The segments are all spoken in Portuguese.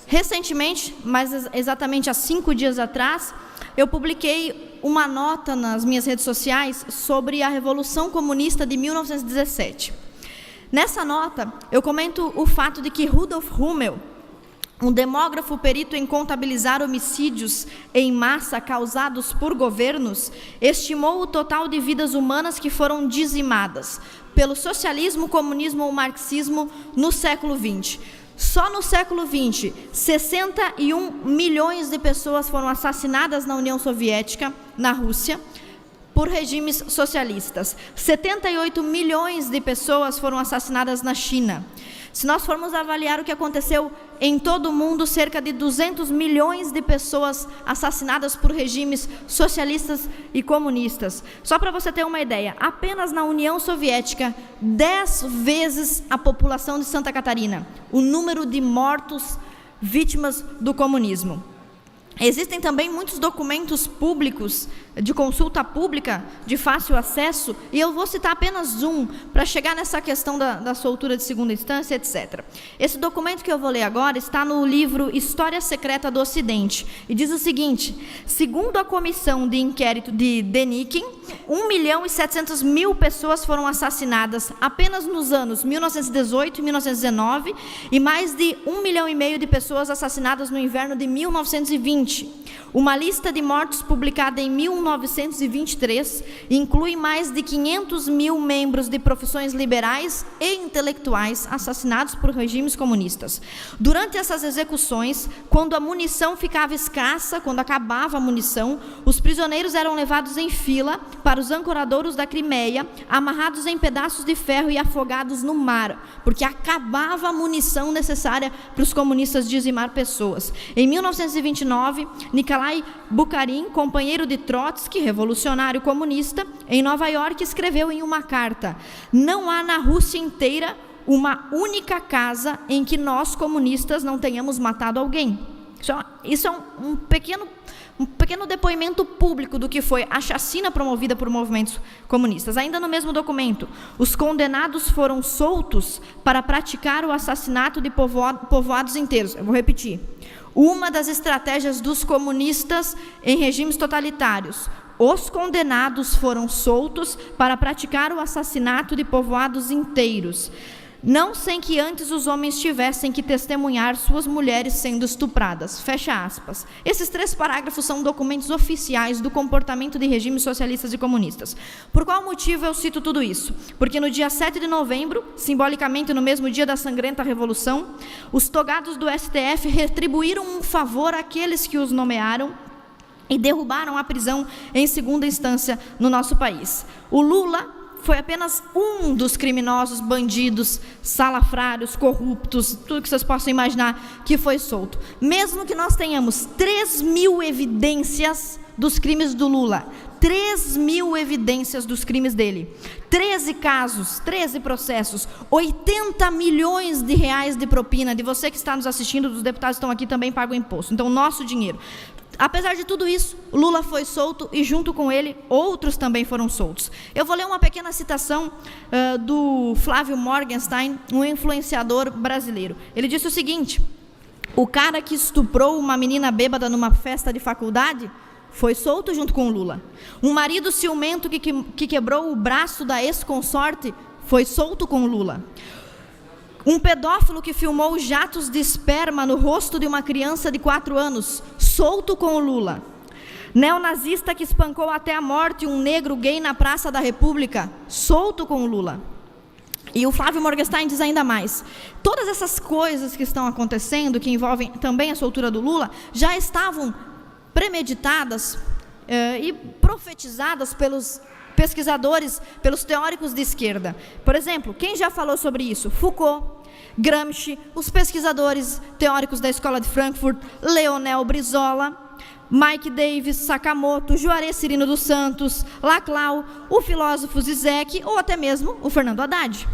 Recentemente, mas exatamente há 5 dias atrás, eu publiquei uma nota nas minhas redes sociais sobre a Revolução Comunista de 1917. Nessa nota, eu comento o fato de que Rudolf Rummel, um demógrafo perito em contabilizar homicídios em massa causados por governos, estimou o total de vidas humanas que foram dizimadas pelo socialismo, comunismo ou marxismo no século XX. Só no século XX, 61 milhões de pessoas foram assassinadas na União Soviética, na Rússia, por regimes socialistas. 78 milhões de pessoas foram assassinadas na China. Se nós formos avaliar o que aconteceu em todo o mundo, cerca de 200 milhões de pessoas assassinadas por regimes socialistas e comunistas. Só para você ter uma ideia, apenas na União Soviética, 10 vezes a população de Santa Catarina, o número de mortos vítimas do comunismo. Existem também muitos documentos públicos, de consulta pública, de fácil acesso, e eu vou citar apenas um, para chegar nessa questão da soltura de segunda instância, etc. Esse documento que eu vou ler agora está no livro História Secreta do Ocidente, e diz o seguinte: segundo a comissão de inquérito de Denikin, 1.700.000 pessoas foram assassinadas apenas nos anos 1918 e 1919, e mais de 1,5 milhão de pessoas assassinadas no inverno de 1920. Uma lista de mortos publicada em 1923 inclui mais de 500 mil membros de profissões liberais e intelectuais assassinados por regimes comunistas. Durante essas execuções, quando a munição ficava escassa, quando acabava a munição, os prisioneiros eram levados em fila para os ancoradouros da Crimeia, amarrados em pedaços de ferro e afogados no mar, porque acabava a munição necessária para os comunistas dizimar pessoas. Em 1929, Nikolai Bukharin, companheiro de Trotsky, revolucionário comunista, em Nova York, escreveu em uma carta: não há na Rússia inteira uma única casa em que nós, comunistas, não tenhamos matado alguém. Isso é um pequeno depoimento público do que foi a chacina promovida por movimentos comunistas. Ainda no mesmo documento, os condenados foram soltos para praticar o assassinato de povoados inteiros. Eu vou repetir. Uma das estratégias dos comunistas em regimes totalitários: os condenados foram soltos para praticar o assassinato de povoados inteiros, não sem que antes os homens tivessem que testemunhar suas mulheres sendo estupradas. Fecha aspas. Esses 3 parágrafos são documentos oficiais do comportamento de regimes socialistas e comunistas. Por qual motivo eu cito tudo isso? Porque no dia 7 de novembro, simbolicamente no mesmo dia da sangrenta Revolução, os togados do STF retribuíram um favor àqueles que os nomearam e derrubaram a prisão em segunda instância no nosso país. O Lula foi apenas um dos criminosos, bandidos, salafrários, corruptos, tudo que vocês possam imaginar, que foi solto. Mesmo que nós tenhamos 3.000 evidências dos crimes do Lula, 3.000 evidências dos crimes dele, 13 casos, 13 processos, 80 milhões de reais de propina, de você que está nos assistindo, dos deputados que estão aqui também pagam imposto, então nosso dinheiro. Apesar de tudo isso, Lula foi solto e junto com ele outros também foram soltos. Eu vou ler uma pequena citação do Flávio Morgenstern, um influenciador brasileiro. Ele disse o seguinte: o cara que estuprou uma menina bêbada numa festa de faculdade foi solto junto com o Lula. Um marido ciumento que quebrou o braço da ex-consorte foi solto com o Lula. Um pedófilo que filmou jatos de esperma no rosto de uma criança de 4 anos, solto com o Lula. Neonazista que espancou até a morte um negro gay na Praça da República, solto com o Lula. E o Flávio Morgenstern diz ainda mais: todas essas coisas que estão acontecendo, que envolvem também a soltura do Lula, já estavam premeditadas e profetizadas pelos pesquisadores, pelos teóricos de esquerda. Por exemplo, quem já falou sobre isso? Foucault, Gramsci, os pesquisadores teóricos da Escola de Frankfurt, Leonel Brizola, Mike Davis, Sakamoto, Juarez Cirino dos Santos, Laclau, o filósofo Zizek ou até mesmo o Fernando Haddad.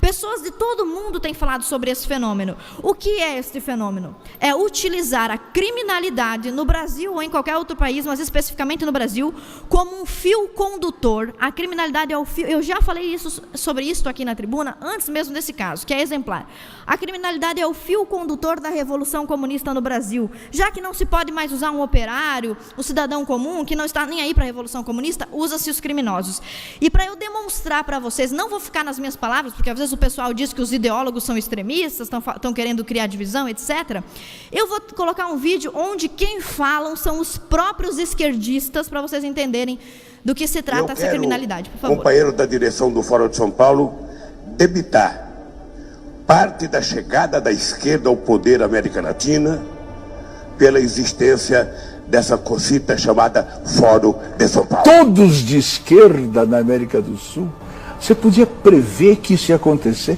Pessoas de todo mundo têm falado sobre esse fenômeno. O que é este fenômeno? É utilizar a criminalidade no Brasil ou em qualquer outro país, mas especificamente no Brasil, como um fio condutor. A criminalidade é o fio... Eu já falei sobre isso aqui na tribuna, antes mesmo desse caso, que é exemplar. A criminalidade é o fio condutor da Revolução Comunista no Brasil. Já que não se pode mais usar um operário, o cidadão comum, que não está nem aí para a Revolução Comunista, usa-se os criminosos. E para eu demonstrar para vocês, não vou ficar nas minhas palavras, porque às vezes o pessoal diz que os ideólogos são extremistas, estão querendo criar divisão, etc. Eu vou colocar um vídeo onde quem falam são os próprios esquerdistas, para vocês entenderem do que se trata essa criminalidade. Por favor. Companheiro da direção do Fórum de São Paulo, debitar parte da chegada da esquerda ao poder na América Latina pela existência dessa cosita chamada Fórum de São Paulo. Todos de esquerda na América do Sul. Você podia prever que isso ia acontecer?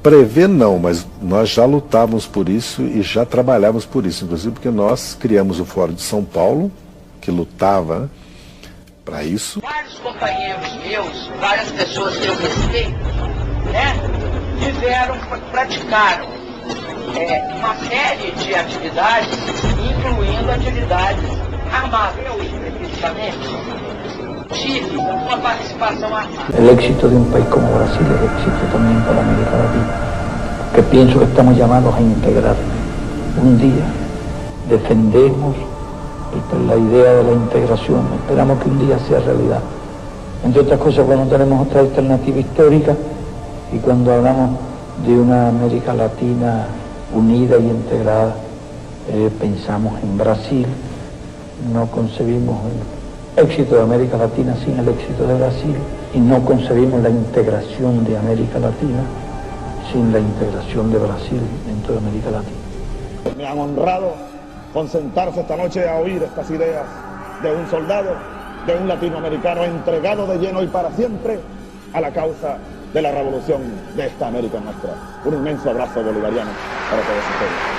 Prever não, mas nós já lutávamos por isso e já trabalhávamos por isso, inclusive porque nós criamos o Fórum de São Paulo, que lutava para isso. Vários companheiros meus, várias pessoas que eu respeito, praticaram uma série de atividades, incluindo atividades armadas. Eu, especificamente, tive uma participação armada. El éxito de un país como Brasil es éxito también para América Latina, que pienso que estamos llamados a integrar. Un día defendemos la idea de la integración, esperamos que un día sea realidad. Entre otras cosas, cuando tenemos otra alternativa histórica y cuando hablamos de una América Latina unida y integrada, pensamos en Brasil, no concebimos el éxito de América Latina sin el éxito de Brasil y no concebimos la integración de América Latina sin la integración de Brasil dentro de América Latina. Me han honrado con sentarse esta noche a oír estas ideas de un soldado, de un latinoamericano entregado de lleno y para siempre a la causa de la revolución de esta América nuestra. Un inmenso abrazo bolivariano para todos ustedes.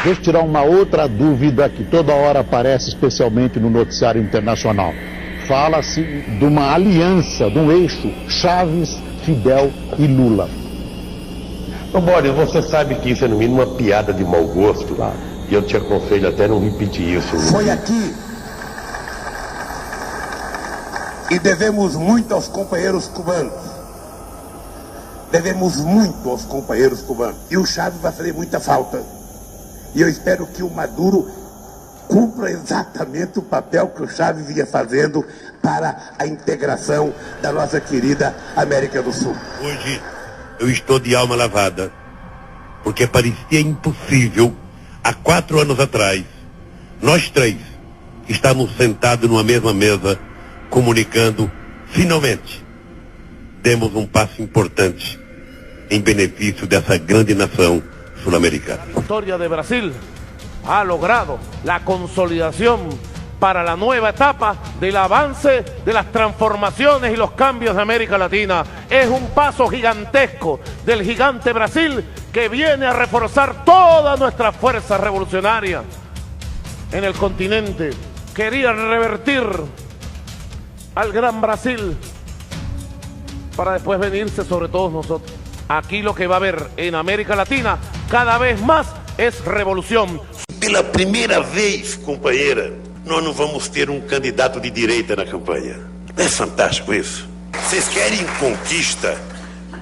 Deixa eu tirar uma outra dúvida que toda hora aparece, especialmente no noticiário internacional. Fala-se de uma aliança, de um eixo, Chaves, Fidel e Lula. Ô Boris, você sabe que isso é no mínimo uma piada de mau gosto, claro. E eu te aconselho até não repetir isso. Foi aqui. E devemos muito aos companheiros cubanos. Devemos muito aos companheiros cubanos. E o Chaves vai fazer muita falta. E eu espero que o Maduro cumpra exatamente o papel que o Chaves vinha fazendo para a integração da nossa querida América do Sul. Hoje eu estou de alma lavada, porque parecia impossível, há 4 anos atrás, nós 3 estávamos sentados numa mesma mesa, comunicando, finalmente, demos um passo importante em benefício dessa grande nação sul-americana. La historia de Brasil ha logrado la consolidación para la nueva etapa del avance de las transformaciones y los cambios de América Latina. Es un paso gigantesco del gigante Brasil que viene a reforzar toda nuestra fuerza revolucionaria en el continente. Querían revertir al gran Brasil para después venirse sobre todos nosotros. Aquí lo que va a haber en América Latina cada vez más es revolución. Pela primeira vez, companheira, nós não vamos ter um candidato de direita na campanha. Não é fantástico isso? Vocês querem conquista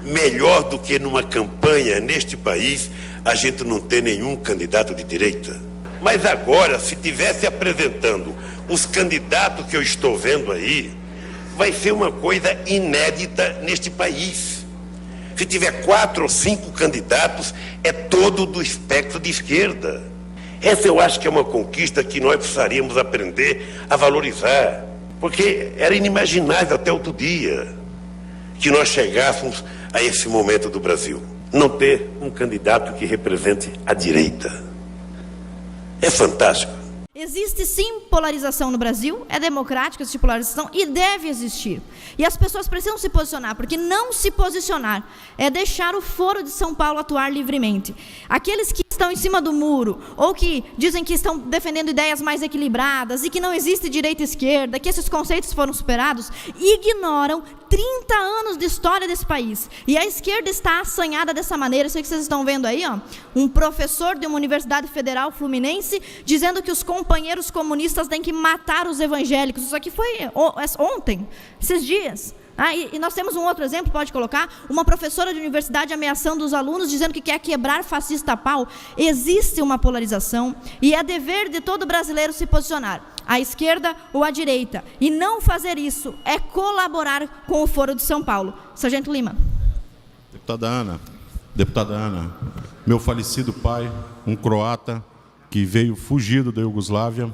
melhor do que numa campanha neste país a gente não ter nenhum candidato de direita? Mas agora, se tivesse apresentando os candidatos que eu estou vendo aí, vai ser uma coisa inédita neste país. Se tiver 4 ou 5 candidatos, é todo do espectro de esquerda. Essa eu acho que é uma conquista que nós precisaríamos aprender a valorizar. Porque era inimaginável até outro dia que nós chegássemos a esse momento do Brasil. Não ter um candidato que represente a direita. É fantástico. Existe sim polarização no Brasil, é democrática essa polarização e deve existir. E as pessoas precisam se posicionar, porque não se posicionar é deixar o Foro de São Paulo atuar livremente. Aqueles que estão estão em cima do muro, ou que dizem que estão defendendo ideias mais equilibradas e que não existe direita e esquerda, que esses conceitos foram superados, ignoram 30 anos de história desse país. E a esquerda está assanhada dessa maneira. Isso que vocês estão vendo aí, ó, um professor de uma universidade federal fluminense dizendo que os companheiros comunistas têm que matar os evangélicos. Isso aqui foi ontem, esses dias. E nós temos um outro exemplo, pode colocar, uma professora de universidade ameaçando os alunos, dizendo que quer quebrar fascista a pau. Existe uma polarização e é dever de todo brasileiro se posicionar, à esquerda ou à direita. E não fazer isso é colaborar com o Foro de São Paulo. Sargento Lima. Deputada Ana, meu falecido pai, um croata que veio fugido da Iugoslávia,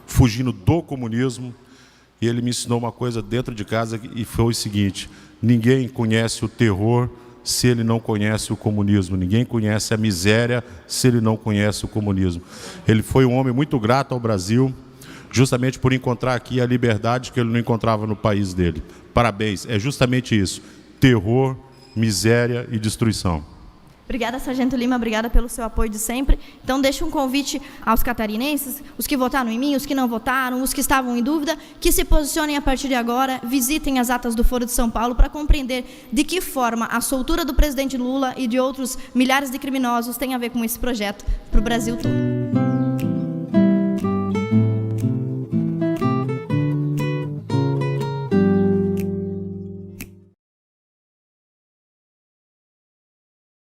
fugindo do comunismo, e ele me ensinou uma coisa dentro de casa e foi o seguinte: ninguém conhece o terror se ele não conhece o comunismo, ninguém conhece a miséria se ele não conhece o comunismo. Ele foi um homem muito grato ao Brasil, justamente por encontrar aqui a liberdade que ele não encontrava no país dele. Parabéns, é justamente isso: terror, miséria e destruição. Obrigada, Sargento Lima, obrigada pelo seu apoio de sempre. Então, deixo um convite aos catarinenses, os que votaram em mim, os que não votaram, os que estavam em dúvida, que se posicionem a partir de agora, visitem as atas do Foro de São Paulo para compreender de que forma a soltura do presidente Lula e de outros milhares de criminosos tem a ver com esse projeto para o Brasil todo.